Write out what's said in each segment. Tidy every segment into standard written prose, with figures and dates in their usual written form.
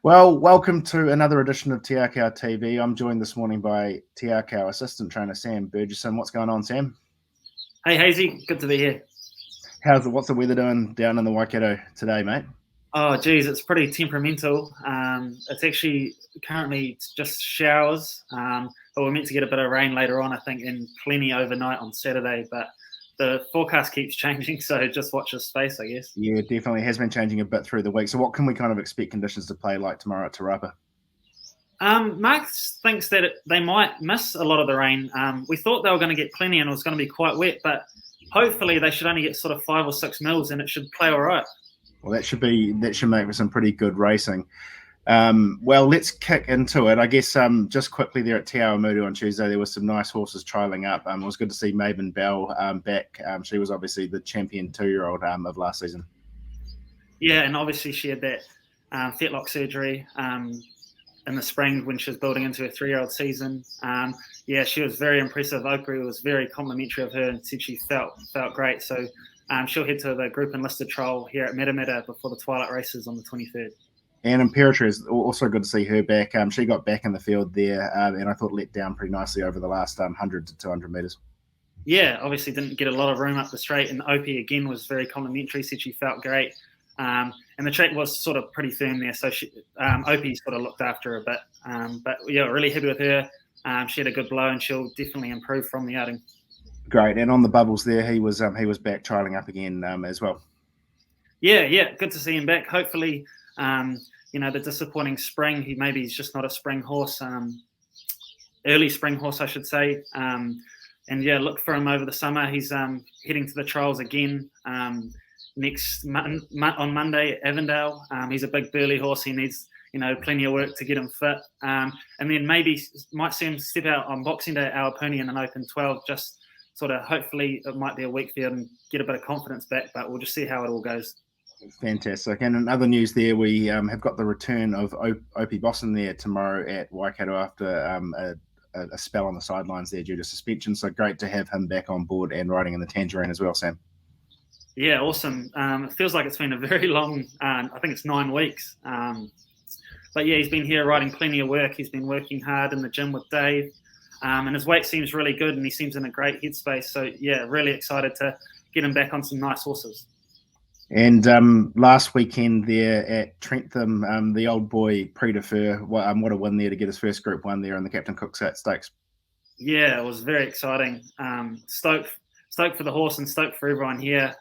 Well, welcome to another edition of Te Akau TV. I'm joined this morning by Te Akau assistant trainer Sam Burgesson. What's going on, Sam? Hey, Hazy, good to be here. What's the weather doing down in the Waikato today, mate? Oh, geez, it's pretty temperamental. It's actually currently just showers, but we're meant to get a bit of rain later on, I think, and plenty overnight on Saturday. But the forecast keeps changing, so just watch this space, I guess. Yeah, definitely has been changing a bit through the week. So what can we kind of expect conditions to play like tomorrow at Te Rapa? Mark thinks that they might miss a lot of the rain. We thought they were going to get plenty and it was going to be quite wet, but hopefully they should only get sort of 5 or 6 mils and it should play all right. Well, that should make for some pretty good racing. Well, let's kick into it. I guess just quickly there at Te Awamutu on Tuesday, there were some nice horses trialling up. It was good to see Maven Bell back. She was obviously the champion 2-year-old of last season. Yeah, and obviously she had that fetlock surgery in the spring when she was building into her 3-year-old season. Yeah, she was very impressive. Oprah was very complimentary of her and said she felt great. So she'll head to the group enlisted trial here at Metameta before the Twilight races on the 23rd. And Imperatrice, also good to see her back. She got back in the field there, and I thought let down pretty nicely over the last 100 to 200 metres. Yeah, obviously didn't get a lot of room up the straight, and Opie again was very complimentary, said she felt great. And the track was sort of pretty firm there, so Opie sort of looked after her a bit. But yeah, really happy with her. She had a good blow, and she'll definitely improve from the outing. Great, and on the bubbles there, he was back trialling up again as well. Yeah, good to see him back. Hopefully, the disappointing spring, he's just not a spring horse, early spring horse, I should say. And yeah, look for him over the summer. He's heading to the trials again on Monday at Avondale. He's a big burly horse. He needs plenty of work to get him fit. And then maybe might see him step out on Boxing Day at Awapuni in an Open 12. Just sort of hopefully it might be a week field and get a bit of confidence back. But we'll just see how it all goes. Fantastic. And in other news there, we have got the return of Opie Bosson there tomorrow at Waikato after a spell on the sidelines there due to suspension. So great to have him back on board and riding in the Tangerine as well, Sam. Yeah, awesome. It feels like it's been a very long, I think it's 9 weeks. But yeah, he's been here riding plenty of work. He's been working hard in the gym with Dave. And his weight seems really good and he seems in a great headspace. So yeah, really excited to get him back on some nice horses. And last weekend there at Trentham, the old boy Prix de Fer, what a win there to get his first Group 1 there in the Captain Cook Stakes. Yeah, it was very exciting. Stoked for the horse and stoked for everyone here.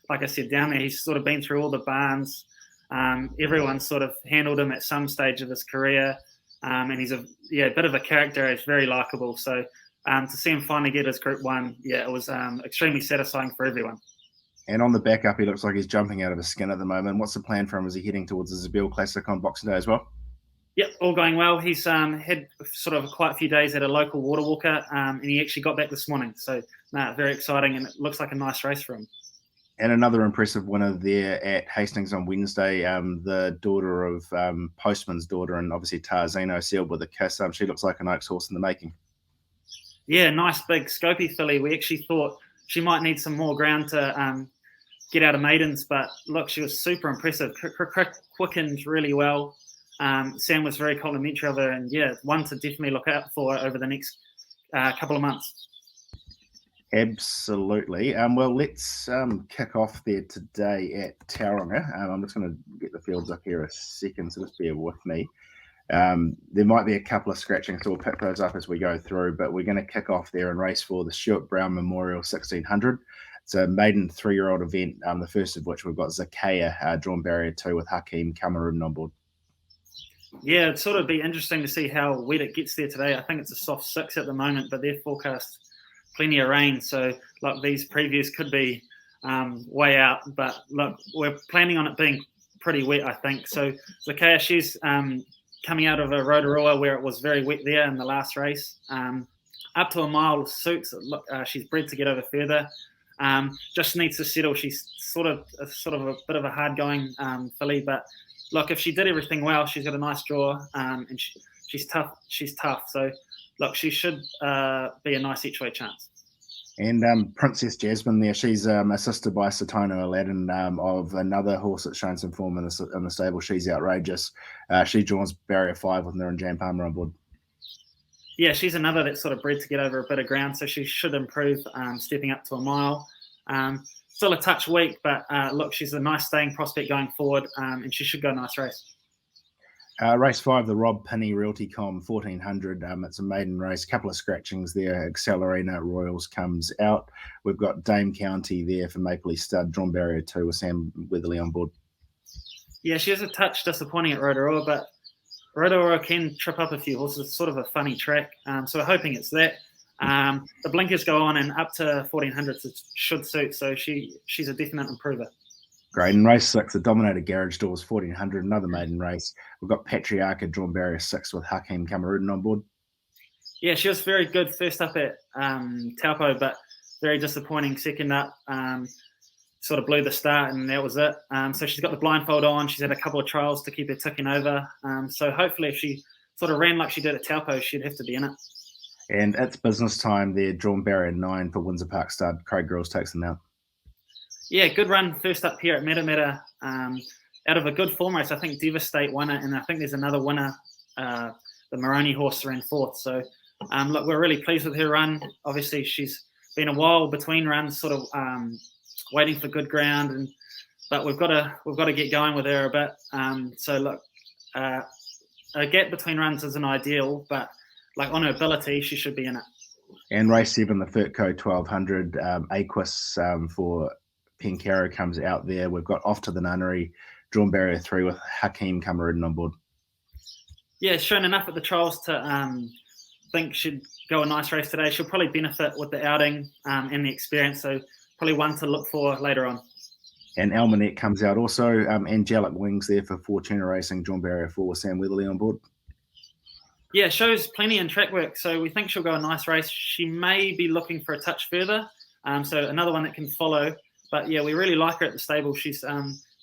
Like I said, down there, he's sort of been through all the barns. Everyone sort of handled him at some stage of his career. And he's a bit of a character. He's very likable. So to see him finally get his Group 1, yeah, it was extremely satisfying for everyone. And on the back up, he looks like he's jumping out of his skin at the moment. What's the plan for him? Is he heading towards the Zabel Classic on Boxing Day as well? Yep, all going well. He's had sort of quite a few days at a local water walker, and he actually got back this morning. So, very exciting, and it looks like a nice race for him. And another impressive winner there at Hastings on Wednesday, the daughter of Postman's daughter, and obviously Tarzino sealed with a kiss. She looks like an Oaks horse in the making. Yeah, nice big scopy filly. We actually thought she might need some more ground to get out of maidens, but look, she was super impressive. Quickened really well. Sam was very complimentary of her, and yeah, one to definitely look out for over the next couple of months. Absolutely. Well, let's kick off there today at Tauranga. I'm just going to get the fields up here a second, so just bear with me. There might be a couple of scratchings, so we'll pick those up as we go through, but we're going to kick off there and race for the Stuart Brown Memorial 1600. It's a maiden 3-year-old event, the first of which we've got Zakaya drawn barrier 2 with Hakeem Cameroon on board. Yeah, it'd sort of be interesting to see how wet it gets there today. I think it's a soft 6 at the moment, but they're forecast plenty of rain. So, like, these previews could be way out. But, look, we're planning on it being pretty wet, I think. So, Zakaya, she's coming out of a Rotorua where it was very wet there in the last race. Up to a mile suits. She's bred to get over further. Just needs to settle. She's sort of a bit of a hard-going filly, but look, if she did everything well, she's got a nice draw, and she's tough. So, look, she should be a nice each-way chance. And Princess Jasmine there, she's assisted by Satono Aladdin of another horse that's shown some form in the stable. She's outrageous. She joins barrier 5 with Niran Jan Palmer on board. Yeah, she's another that's sort of bred to get over a bit of ground, so she should improve stepping up to a mile. Still a touch weak, but look, she's a nice staying prospect going forward, and she should go a nice race. Race 5, the Rob Pinney Realty Com 1400. It's a maiden race, couple of scratchings there. Accelerina Royals comes out. We've got Dame County there for Mapley Stud, drawn barrier 2 with Sam Weatherly on board. Yeah, she is a touch disappointing at Rotorua, but Rotorua can trip up a few horses. It's sort of a funny track, so we're hoping it's that. The blinkers go on, and up to 1400 should suit, so she's a definite improver. Great. In race 6, the Dominator Garage Doors 1400, another maiden race. We've got Patriarcha drawn barrier 6 with Hakeem Kamarudin on board. Yeah, she was very good first up at Taupo, but very disappointing second up. Sort of blew the start, and that was it. So she's got the blindfold on. She's had a couple of trials to keep her ticking over. So hopefully if she sort of ran like she did at Taupo, she'd have to be in it. And it's business time there, drawn barrier 9 for Windsor Park Stud. Craig Grills takes them out. Yeah, good run first up here at Metameta. Out of a good form race, I think Devastate won it, and I think there's another winner, the Moroni horse, ran 4th. So, look, we're really pleased with her run. Obviously, she's been a while between runs, sort of waiting for good ground, but we've got to get going with her a bit. So, look, a gap between runs isn't ideal, but like on her ability, she should be in it. And race 7, the Furtco 1200, Aquis for Penkaro comes out there. We've got Off to the Nunnery, drawn barrier 3 with Hakeem Kamarudin on board. Yeah, it's shown enough at the trials to think she'd go a nice race today. She'll probably benefit with the outing and the experience, so probably one to look for later on. And Almanet comes out also. Angelic Wings there for Fortuna Racing, drawn barrier 4 with Sam Weatherly on board. Yeah, shows plenty in track work, so we think she'll go a nice race. She may be looking for a touch further, so another one that can follow. But yeah, we really like her at the stable. She's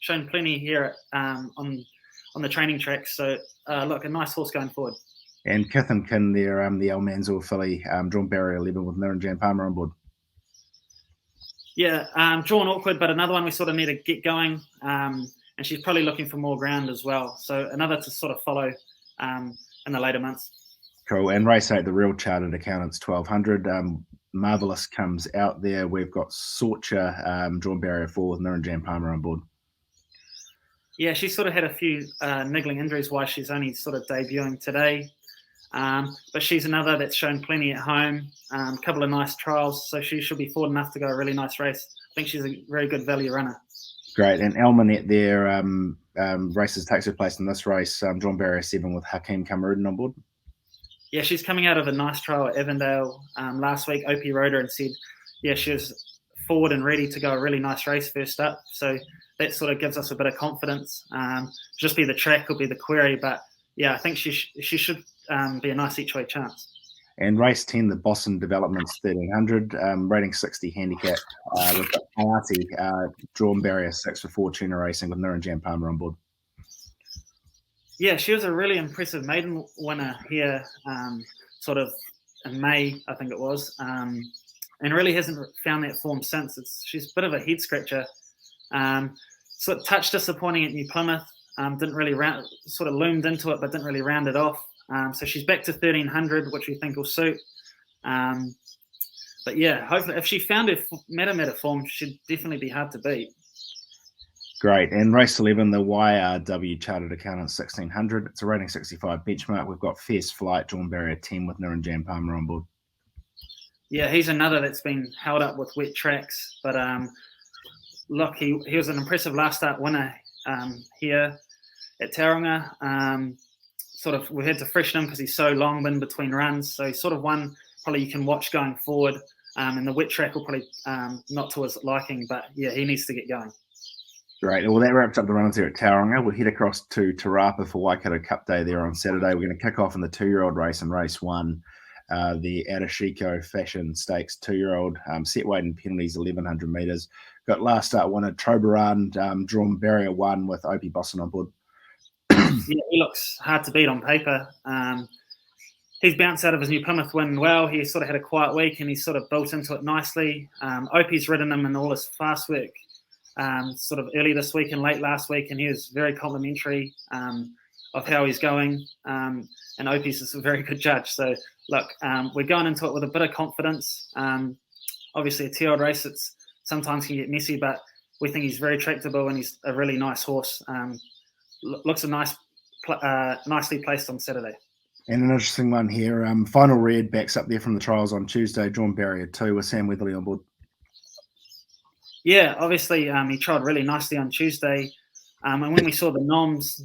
shown plenty here on the training tracks. So look, a nice horse going forward. And Kith and Kin there, the El Manzor filly, drawn barrier 11 with Niran Jan Palmer on board. Yeah, drawn awkward, but another one we sort of need to get going. And she's probably looking for more ground as well. So another to sort of follow in the later months. Cool. And race 8, the Real Chartered Accountants 1200. Marvelous comes out there. We've got Sorcha, drawn barrier 4 with Niran Jan Palmer on board. Yeah, she's sort of had a few niggling injuries while she's only sort of debuting today. But she's another that's shown plenty at home. A couple of nice trials, so she should be forward enough to go a really nice race. I think she's a very good value runner. Great. And Almanet there, races takes her place in this race, drawn barrier 7 with Hakeem Kamarudin on board. Yeah, she's coming out of a nice trial at Avondale last week. OP rode her and said, yeah, she was forward and ready to go a really nice race first up. So that sort of gives us a bit of confidence. Just be the track will be the query, but yeah, I think she should be a nice each way chance. And race 10, the Boston Developments 1300, rating 60 handicap. We've got Hayati, drawn barrier 6 for Fortuna Racing with Niran Jan Palmer on board. Yeah, she was a really impressive maiden winner here, sort of in May, I think it was, and really hasn't found that form since. She's a bit of a head scratcher. Sort of touch disappointing at New Plymouth. Didn't really sort of loomed into it, but didn't really round it off. So she's back to 1300, which we think will suit. But yeah, hopefully if she found her meta form, she'd definitely be hard to beat. Great. And race 11, the YRW Chartered Accountants 1600. It's a rating 65 benchmark. We've got Fierce Flight, drawn barrier 10 with Niran Jan Palmer on board. Yeah, he's another that's been held up with wet tracks. But look, he was an impressive last start winner here at Tauranga. Sort of we had to freshen him because he's so long been between runs. So he's sort of one probably you can watch going forward. And the wet track will probably not to his liking. But yeah, he needs to get going. Great. Well, that wraps up the runners here at Tauranga. We'll head across to Te Rapa for Waikato Cup Day there on Saturday. We're going to kick off in the 2-year-old race in race 1, the Adashiko Fashion Stakes 2-year-old. Set weight and penalties 1,100 metres. Got last start winner Trobaran, drawn barrier 1 with Opie Bosson on board. Yeah, he looks hard to beat on paper. he's bounced out of his New Plymouth win well. He sort of had a quiet week and he's sort of built into it nicely. Opie's ridden him in all his fast work sort of early this week and late last week, and he was very complimentary of how he's going. And Opie's is a very good judge. So, look, we're going into it with a bit of confidence. Obviously, a 2-year-old race, it's sometimes can get messy, but we think he's very tractable and he's a really nice horse. Looks nicely placed on Saturday. And an interesting one here. Final Red backs up there from the trials on Tuesday, drawn barrier 2 with Sam Weatherly on board. Yeah, obviously he tried really nicely on Tuesday. And when we saw the noms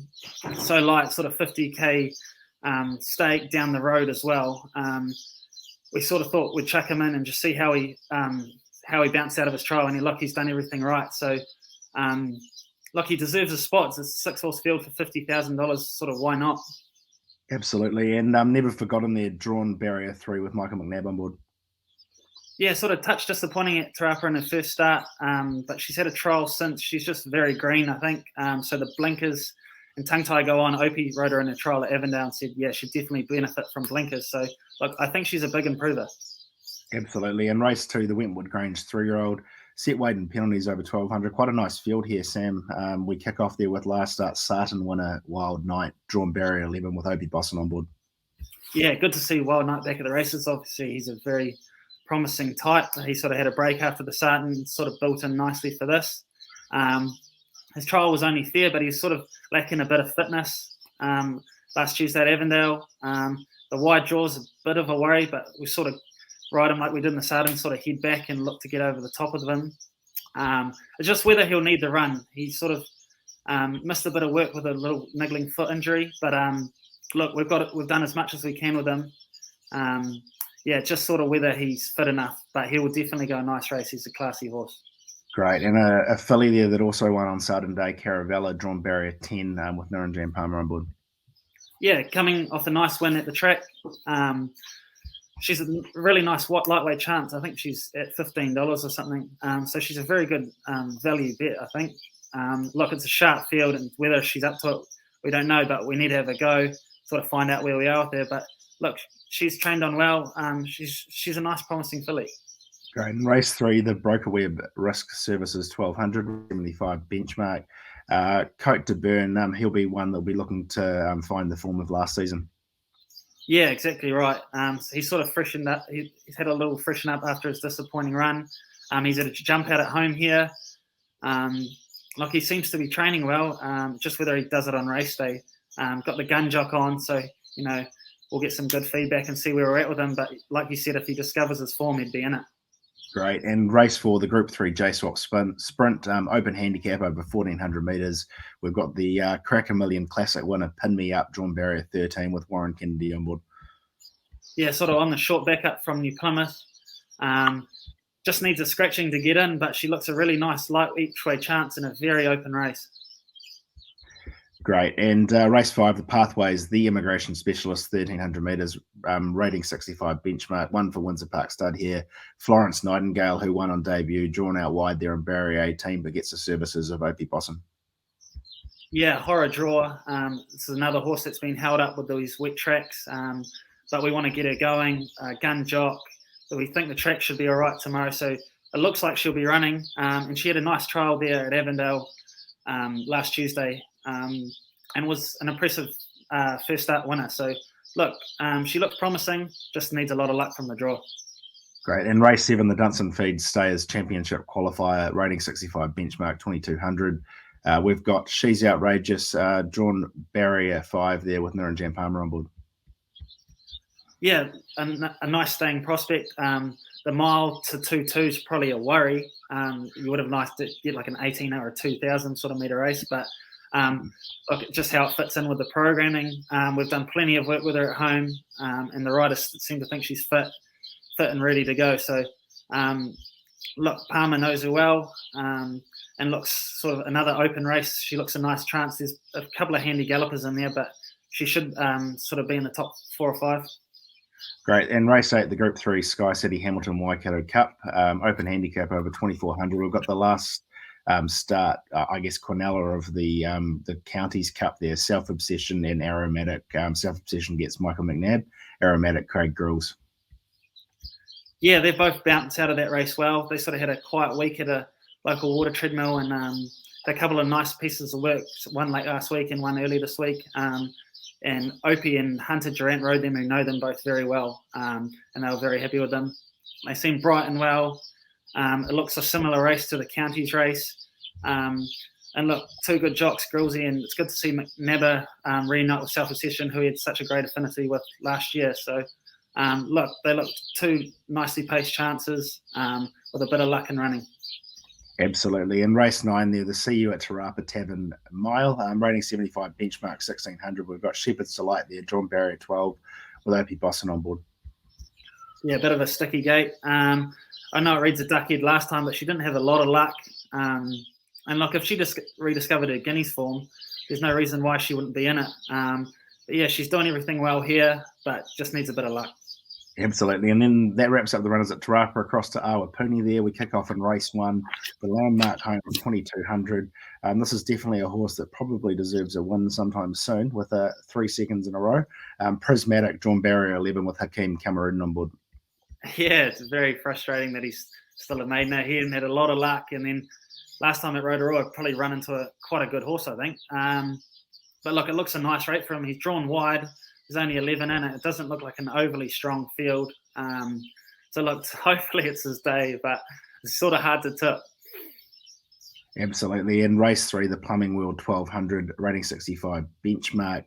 so light, sort of 50k stake down the road as well, we sort of thought we'd chuck him in and just see how he bounced out of his trial. And he's done everything right. So, he deserves a spot. It's a 6-horse field for $50,000. Sort of why not? Absolutely. And never forgotten their drawn barrier 3 with Michael McNabb on board. Yeah, sort of touch disappointing at Te Rapa in her first start, but she's had a trial since. She's just very green, I think. So the blinkers and tongue tie go on. Opie rode her in a trial at Avondale and said, yeah, she'd definitely benefit from blinkers. So, look, I think she's a big improver. Absolutely. And race 2, the Wentwood Grange 3-year-old, set weight and penalties over 1,200. Quite a nice field here, Sam. We kick off there with last start Sarton winner Wild Knight, drawn barrier 11 with Opie Bosson on board. Yeah, good to see Wild Knight back at the races. Obviously, he's a very promising type. He sort of had a break after the Sarton, sort of built in nicely for this. His trial was only fair, but he's sort of lacking a bit of fitness. Last Tuesday at Avondale, the wide draw's a bit of a worry, but we sort of ride him like we did in the Sarton, sort of head back and look to get over the top of him. It's just whether he'll need the run. He sort of missed a bit of work with a little niggling foot injury, but look, we've done as much as we can with him. Just sort of whether he's fit enough, but he will definitely go a nice race. He's a classy horse. Great. And a filly there that also won on Saturday, Caravella, drawn barrier 10 with Niranjan Palmer on board. Yeah, coming off a nice win at the track. She's a really nice lightweight chance. I think she's at $15 or something. So she's a very good value bet, I think. Look, it's a sharp field, and whether she's up to it, we don't know, but we need to have a go, sort of find out where we are with her. But look, she's trained on well. She's a nice, promising filly. Great. In race 3, the Broker Web Risk Services 1,200, 75 benchmark. Cote de Burn, he'll be one that'll be looking to find the form of last season. Yeah, exactly right. So he's sort of freshened up. He's had a little freshen up after his disappointing run. He's had a jump out at home here. He seems to be training well, just whether he does it on race day. Got the gun jock on, so, we'll get some good feedback and see where we're at with him. But like you said, if he discovers his form, he'd be in it. Great. And race 4, the Group 3 J-Swap Sprint, open handicap over 1,400 metres. We've got the Crack a Million Classic winner, Pin Me Up, drawn barrier 13 with Warren Kennedy on board. Yeah, sort of on the short backup from New Plymouth. Just needs a scratching to get in, but she looks a really nice light each way chance in a very open race. Great. And race 5, the Pathways, the Immigration Specialist, 1,300 metres, rating 65 benchmark, one for Windsor Park Stud here. Florence Nightingale, who won on debut, drawn out wide there in barrier 18, but gets the services of Opie Bosson. Yeah, horror draw. This is another horse that's been held up with these wet tracks, but we want to get her going. Gun jock. So we think the track should be all right tomorrow. So it looks like she'll be running. And she had a nice trial there at Avondale last Tuesday. And was an impressive first start winner. So, look, she looks promising, just needs a lot of luck from the draw. Great. And race 7, the Dunson Feeds Stayers Championship qualifier, rating 65 benchmark, 2,200. We've got She's Outrageous, drawn barrier 5 there with Niranjan Palmer on board. Yeah, a nice staying prospect. The mile to 2.2 is probably a worry. You would have liked to get like an 18 or a 2,000 sort of metre race, but look, just how it fits in with the programming. We've done plenty of work with her at home, and the riders seem to think she's fit and ready to go. So, look, Palmer knows her well, and looks sort of another open race. She looks a nice chance. There's a couple of handy gallopers in there, but she should sort of be in the top 4 or 5. Great. And race 8, the Group 3 Sky City Hamilton Waikato Cup, open handicap over 2,400. We've got the last start, Quinella of the Counties Cup there, Self Obsession and Aromatic. Self Obsession gets Michael McNabb, Aromatic Craig Grills. Yeah, they both bounced out of that race well. They sort of had a quiet week at a local water treadmill and a couple of nice pieces of work, one late last week and one early this week. And Opie and Hunter Durant rode them, who know them both very well, and they were very happy with them. They seem bright and well. It looks a similar race to the Counties race. And look, two good jocks, Grillsy, and it's good to see McNabb reunite with Self-Obsession, who he had such a great affinity with last year. So, look, they look two nicely paced chances with a bit of luck in running. Absolutely. In race 9 there, the See You at Te Rapa Tavern Mile, rating 75, benchmark 1600. We've got Shepherd's Delight there, drawn barrier 12 with Opie Bosson on board. Yeah, a bit of a sticky gate. I know it reads a duckhead last time, but she didn't have a lot of luck. And look, if she just rediscovered her Guineas form, there's no reason why she wouldn't be in it. But yeah, she's doing everything well here, but just needs a bit of luck. Absolutely. And then that wraps up the runners at Te Rapa across to Awapuni there. We kick off in race 1, the landmark home of 2200. This is definitely a horse that probably deserves a win sometime soon with 3 seconds in a row. Prismatic, drawn barrier 11 with Hakeem Cameroon on board. Yeah, it's very frustrating that he's still a maiden. He hadn't had a lot of luck. And then last time at Rotorua, probably run into quite a good horse, I think. But look, it looks a nice rate for him. He's drawn wide. There's only 11 in it. It doesn't look like an overly strong field. So look, hopefully it's his day, but it's sort of hard to tip. Absolutely. In race 3, the Plumbing World 1200, rating 65, benchmark.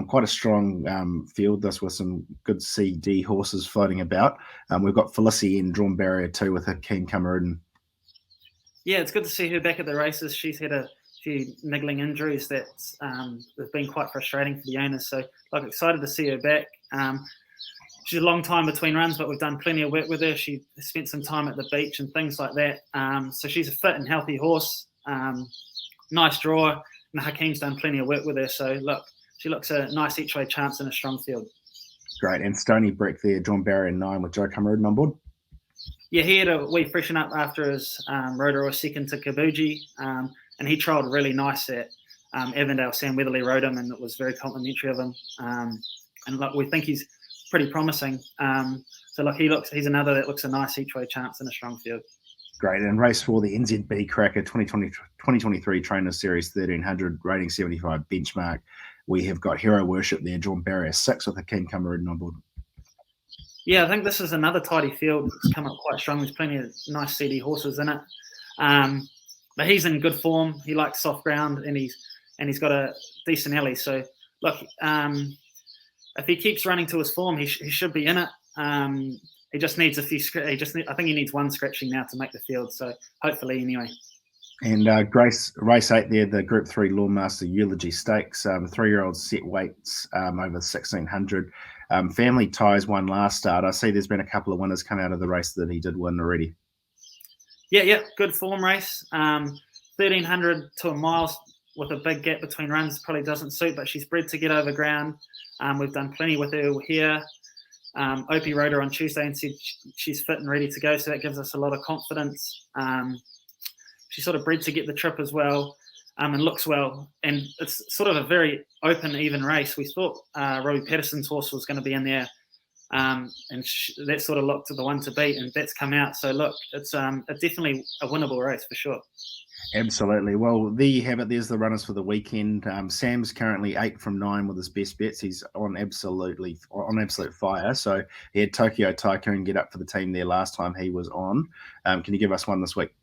Quite a strong field, this with some good CD horses floating about. We've got Felicity in drawn barrier 2 with Hakeem Cameroon. Yeah, it's good to see her back at the races. She's had a few niggling injuries that have been quite frustrating for the owners. So, like, excited to see her back. She's a long time between runs, but we've done plenty of work with her. She spent some time at the beach and things like that. So she's a fit and healthy horse. Nice draw. And Hakeem's done plenty of work with her. So, look, she looks a nice each-way chance in a strong field. Great. And Stony Brick there, drawn barrier 9 with Joe Cameroon on board. Yeah, he had a wee freshen up after his Rotorua second to Kabuji. And he trialled really nice at Avondale. Sam Weatherly rode him, and it was very complimentary of him. And look, we think he's pretty promising. So look, he's another that looks a nice each-way chance in a strong field. Great. And race 4, the NZB Cracker 2023 Trainers Series 1300, rating 75, benchmark. We have got Hero Worship there, drawn barrier 6 with Hakeem Cameroon on board. Yeah, I think this is another tidy field. It's come up quite strong. There's plenty of nice CD horses in it. But he's in good form. He likes soft ground, and he's got a decent alley. So look, if he keeps running to his form, he should be in it. He just needs a few. I think he needs one scratching now to make the field. So hopefully, anyway. And race 8 there, the Group 3 Lawmaster Eulogy Stakes. 3-year-olds set weights over 1600. Family Ties won last start. I see there's been a couple of winners come out of the race that he did win already. Yeah, good form race. 1300 to a mile with a big gap between runs probably doesn't suit, but she's bred to get over ground. We've done plenty with her here. Opie rode her on Tuesday and said she's fit and ready to go, so that gives us a lot of confidence. She's sort of bred to get the trip as well, and looks well. And it's sort of a very open, even race. We thought Robbie Patterson's horse was going to be in there, and that sort of looked to the one to beat, and that's come out. So look, it's definitely a winnable race for sure. Absolutely. Well, there you have it. There's the runners for the weekend. Sam's currently 8 from 9 with his best bets. He's on absolute fire. So he had Tokyo Tycoon get up for the team there last time he was on. Can you give us one this week?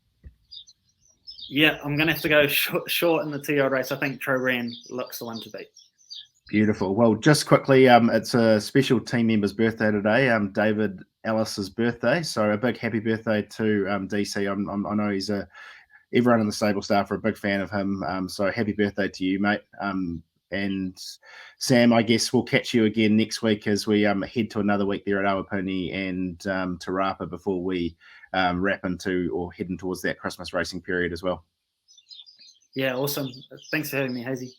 Yeah, I'm going to have to go short in the 2-year-old race. I think Troran looks the one to beat. Beautiful. Well, just quickly, it's a special team member's birthday today, David Ellis's birthday. So a big happy birthday to DC. I know he's everyone in the stable staff are a big fan of him. So happy birthday to you, mate. And Sam, I guess we'll catch you again next week as we head to another week there at Awapuni and Te Rapa before we wrap into or heading towards that Christmas racing period as well. Yeah, awesome. Thanks for having me, Hazy.